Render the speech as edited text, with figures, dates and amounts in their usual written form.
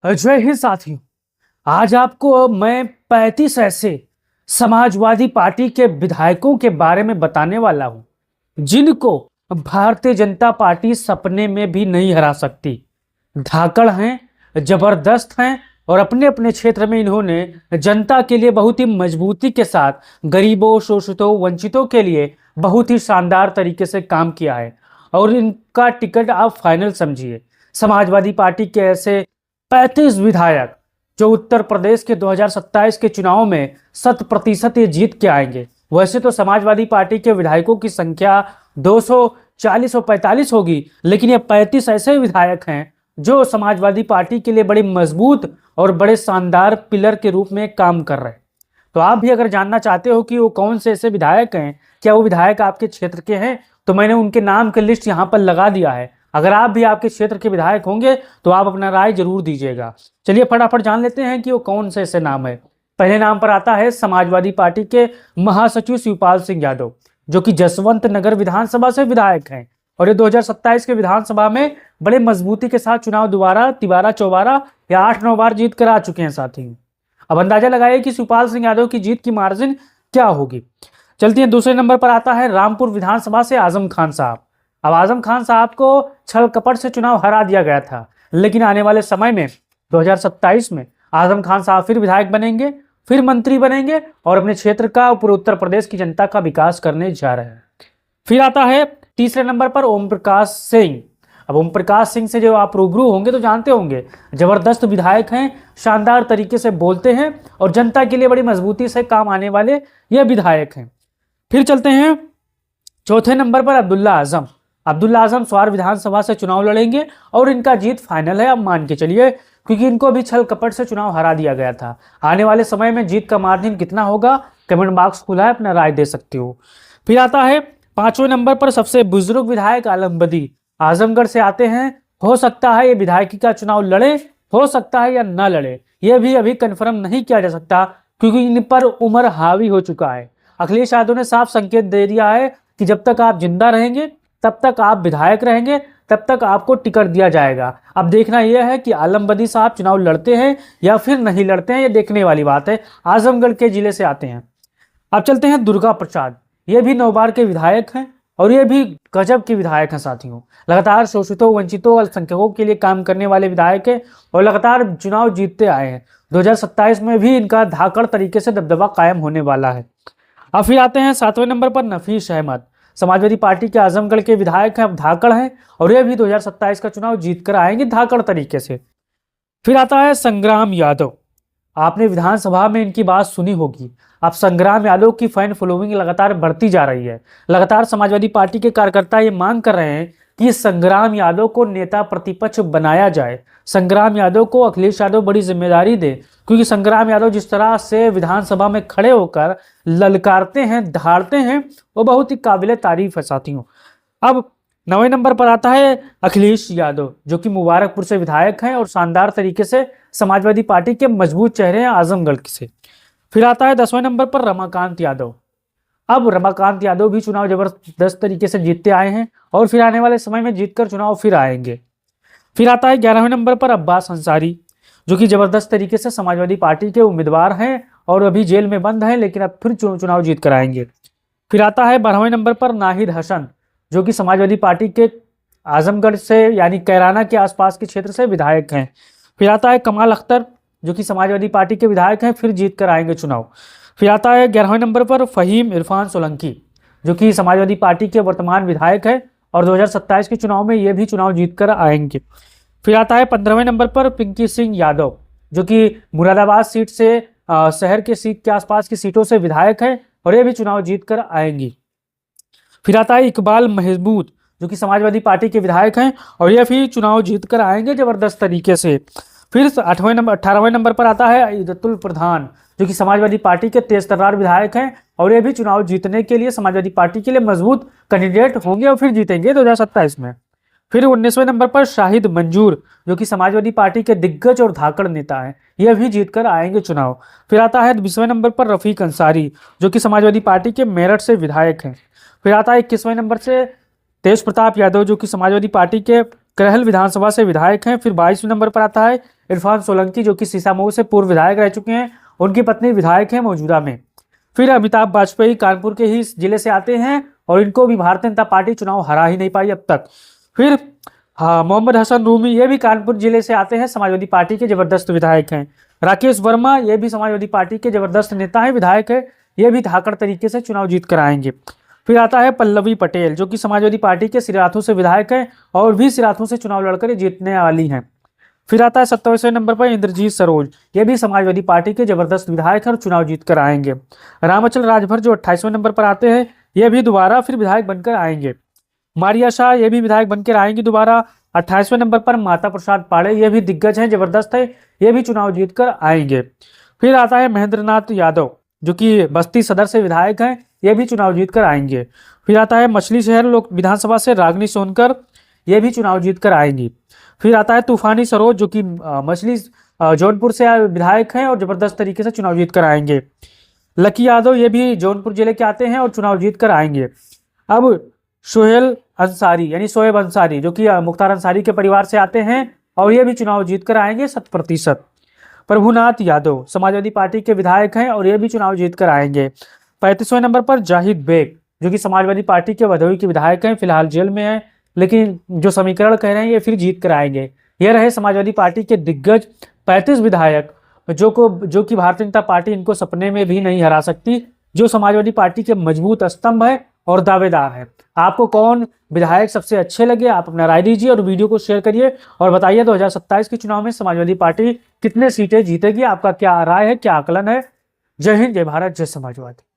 जय हिंद साथियों। आज आपको मैं 35 ऐसे समाजवादी पार्टी के विधायकों के बारे में बताने वाला हूं जिनको भारतीय जनता पार्टी सपने में भी नहीं हरा सकती। धाकड़ हैं, जबरदस्त हैं और अपने अपने क्षेत्र में इन्होंने जनता के लिए बहुत ही मजबूती के साथ गरीबों, शोषितों, वंचितों के लिए बहुत ही शानदार तरीके से काम किया है और इनका टिकट आप फाइनल समझिए। समाजवादी पार्टी के ऐसे 35 विधायक जो उत्तर प्रदेश के 2027 के चुनाव में 100% ये जीत के आएंगे। वैसे तो समाजवादी पार्टी के विधायकों की संख्या 240 और 45 होगी, लेकिन ये 35 ऐसे विधायक हैं जो समाजवादी पार्टी के लिए बड़ी मजबूत और बड़े शानदार पिलर के रूप में काम कर रहे हैं। तो आप भी अगर जानना चाहते हो कि वो कौन से ऐसे विधायक हैं, क्या वो विधायक आपके क्षेत्र के हैं, तो मैंने उनके नाम की लिस्ट यहाँ पर लगा दिया है। अगर आप भी आपके क्षेत्र के विधायक होंगे तो आप अपना राय जरूर दीजिएगा। चलिए फटाफट जान लेते हैं कि वो कौन से ऐसे नाम है। पहले नाम पर आता है समाजवादी पार्टी के महासचिव शिवपाल सिंह यादव, जो कि जसवंत नगर विधानसभा से विधायक हैं और ये 2027 के विधानसभा में बड़े मजबूती के साथ चुनाव दोबारा, तिबारा, चौबारा या 8-9 बार जीत कर आ चुके हैं साथी। अब अंदाजा लगाइए कि शिवपाल सिंह यादव की जीत की मार्जिन क्या होगी। चलती हैं, दूसरे नंबर पर आता है रामपुर विधानसभा से आजम खान साहब। अब आजम खान साहब को छल कपट से चुनाव हरा दिया गया था, लेकिन आने वाले समय में 2027 में आजम खान साहब फिर विधायक बनेंगे, फिर मंत्री बनेंगे और अपने क्षेत्र का, पूरे उत्तर प्रदेश की जनता का विकास करने जा रहे हैं। फिर आता है तीसरे नंबर पर ओम प्रकाश सिंह। अब ओम प्रकाश सिंह से जो आप रूबरू होंगे तो जानते होंगे, जबरदस्त विधायक हैं, शानदार तरीके से बोलते हैं और जनता के लिए बड़ी मजबूती से काम आने वाले ये विधायक हैं। फिर चलते हैं चौथे नंबर पर अब्दुल्ला आजम। अब्दुल्ला आजम स्वार विधानसभा से चुनाव लड़ेंगे और इनका जीत फाइनल है, अब मान के चलिए, क्योंकि इनको भी छल कपट से चुनाव हरा दिया गया था। आने वाले समय में जीत का मार्जिन कितना होगा, कमेंट बॉक्स खुला है, अपना राय दे सकते हो। फिर आता है पांचवें नंबर पर सबसे बुजुर्ग विधायक आलम बदी, आजमगढ़ से आते हैं। हो सकता है ये विधायकी का चुनाव लड़े, हो सकता है या न लड़े, यह भी अभी कंफर्म नहीं किया जा सकता, क्योंकि इन पर उम्र हावी हो चुका है। अखिलेश यादव ने साफ संकेत दे दिया है कि जब तक आप जिंदा रहेंगे, तब तक आप विधायक रहेंगे, तब तक आपको टिकट दिया जाएगा। अब देखना यह है कि आलम बदी साहब चुनाव लड़ते हैं या फिर नहीं लड़ते हैं, ये देखने वाली बात है। आजमगढ़ के जिले से आते हैं। अब चलते हैं दुर्गा प्रसाद। ये भी 9 बार के विधायक हैं और ये भी गजब के विधायक हैं साथियों। लगातार शोषितों, वंचितों, अल्पसंख्यकों के लिए काम करने वाले विधायक हैं और लगातार चुनाव जीतते आए हैं। 2027 में भी इनका धाकड़ तरीके से दबदबा कायम होने वाला है। अब फिर आते हैं 7वें नंबर पर नफीस अहमद। समाजवादी पार्टी के आजमगढ़ के विधायक हैं, अब धाकड़ हैं और ये भी 2027 का चुनाव जीतकर आएंगे धाकड़ तरीके से। फिर आता है संग्राम यादव। आपने विधानसभा में इनकी बात सुनी होगी। अब संग्राम यादव की फैन फॉलोइंग लगातार बढ़ती जा रही है। लगातार समाजवादी पार्टी के कार्यकर्ता ये मांग कर रहे हैं कि संग्राम यादव को नेता प्रतिपक्ष बनाया जाए। संग्राम यादव को अखिलेश यादव बड़ी जिम्मेदारी दे, क्योंकि संग्राम यादव जिस तरह से विधानसभा में खड़े होकर ललकारते हैं, दहाड़ते हैं, वो बहुत ही काबिले तारीफ है साथियों। अब 9वें नंबर पर आता है अखिलेश यादव, जो कि मुबारकपुर से विधायक हैं और शानदार तरीके से समाजवादी पार्टी के मजबूत चेहरे हैं आजमगढ़ से। फिर आता है 10वें नंबर पर रमाकांत यादव। अब रमाकांत यादव भी चुनाव जबरदस्त तरीके से जीतते आए हैं और फिर आने वाले समय में जीतकर चुनाव फिर आएंगे। फिर आता है 11वें नंबर पर अब्बास अंसारी, जो कि जबरदस्त तरीके से समाजवादी पार्टी के उम्मीदवार हैं और अभी जेल में बंद हैं, लेकिन अब फिर चुनाव जीत कर आएंगे। फिर आता है 12वें नंबर पर नाहिद हसन, जो कि समाजवादी पार्टी के आजमगढ़ से यानी कैराना के आसपास के क्षेत्र से विधायक हैं। फिर आता है कमाल अख्तर, जो कि समाजवादी पार्टी के विधायक हैं, फिर जीत कर आएंगे चुनाव। फिर आता है 11वें नंबर पर फहीम इरफान सोलंकी, जो कि समाजवादी पार्टी के वर्तमान विधायक है और 2027 के चुनाव में ये भी चुनाव जीत कर आएंगे। फिर आता है 15वें नंबर पर पिंकी सिंह यादव, जो कि मुरादाबाद सीट से शहर के सीट के आसपास की सीटों से विधायक है और ये भी चुनाव जीत कर आएंगी। फिर आता है इकबाल महमूद, जो कि समाजवादी पार्टी के विधायक हैं और ये भी चुनाव जीत कर आएंगे जबरदस्त तरीके से। फिर 18वें नंबर पर आता है इदतुल प्रधान, जो कि समाजवादी पार्टी के तेजतर्रार विधायक हैं और ये भी चुनाव जीतने के लिए समाजवादी पार्टी के लिए मजबूत कैंडिडेट होंगे और फिर जीतेंगे 2027 में। फिर 19वें नंबर पर शाहिद मंजूर, जो कि समाजवादी पार्टी के दिग्गज और धाकड़ नेता हैं, यह भी जीतकर आएंगे चुनाव। फिर आता है 20वें नंबर पर रफीक अंसारी, जो कि समाजवादी पार्टी के मेरठ से विधायक हैं। फिर आता है 21वें नंबर से तेज प्रताप यादव, जो कि समाजवादी पार्टी के करहल विधानसभा से विधायक हैं। फिर 22वें नंबर पर आता है इरफान सोलंकी, जो कि सीसामऊ से पूर्व विधायक रह चुके हैं, उनकी पत्नी विधायक है मौजूदा में। फिर अमिताभ वाजपेयी कानपुर के ही जिले से आते हैं और इनको भी भारतीय जनता पार्टी चुनाव हरा ही नहीं पाई अब तक। फिर हाँ, मोहम्मद हसन रूमी, ये भी कानपुर जिले से आते हैं, समाजवादी पार्टी के जबरदस्त विधायक हैं। राकेश वर्मा, ये भी समाजवादी पार्टी के जबरदस्त नेता हैं, विधायक है, ये भी धाकड़ तरीके से चुनाव जीत कर आएंगे। फिर आता है पल्लवी पटेल, जो कि समाजवादी पार्टी के सिराथू से विधायक है और भी सिराथू से चुनाव लड़कर जीतने वाली हैं। फिर आता है 27वें नंबर पर इंद्रजीत सरोज, ये भी समाजवादी पार्टी के जबरदस्त विधायक हैं और चुनाव जीत कर आएंगे। रामाचल राजभर जो 28वें नंबर पर आते हैं, ये भी दोबारा फिर विधायक बनकर आएंगे। मारिया शाह, ये भी विधायक बनकर आएंगी दोबारा। 28वें नंबर पर माता प्रसाद पाड़े, ये भी दिग्गज हैं, जबरदस्त है, ये भी चुनाव जीत कर आएंगे। फिर आता है महेंद्रनाथ यादव, जो कि बस्ती सदर से विधायक हैं, ये भी चुनाव जीत कर आएंगे। फिर आता है मछली शहर लोक विधानसभा से रागनी सोनकर, ये भी चुनाव जीत कर आएंगी। फिर आता है तूफानी सरोज, जो कि मछली जौनपुर से विधायक हैं और जबरदस्त तरीके से चुनाव जीत कर आएंगे। लकी यादव, ये भी जौनपुर जिले के आते हैं और चुनाव जीत कर आएंगे। अब सोहेल अंसारी यानी शोएब अंसारी, जो कि मुख्तार अंसारी के परिवार से आते हैं और ये भी चुनाव जीत कर आएंगे 100%। प्रभुनाथ यादव समाजवादी पार्टी के विधायक हैं और ये भी चुनाव जीत कर आएंगे। 35वें नंबर पर जाहिद बेग, जो कि समाजवादी पार्टी के भदोही के विधायक हैं, फिलहाल जेल में हैं, लेकिन जो समीकरण कह रहे हैं ये फिर जीत कर आएंगे। ये रहे समाजवादी पार्टी के दिग्गज 35 विधायक, जो कि भारतीय जनता पार्टी इनको सपने में भी नहीं हरा सकती, जो समाजवादी पार्टी के मजबूत स्तंभ है और दावेदार है। आपको कौन विधायक सबसे अच्छे लगे, आप अपना राय दीजिए और वीडियो को शेयर करिए और बताइए 2027 के चुनाव में समाजवादी पार्टी कितने सीटें जीतेगी, आपका क्या राय है, क्या आकलन है। जय हिंद, जय भारत, जय समाजवादी।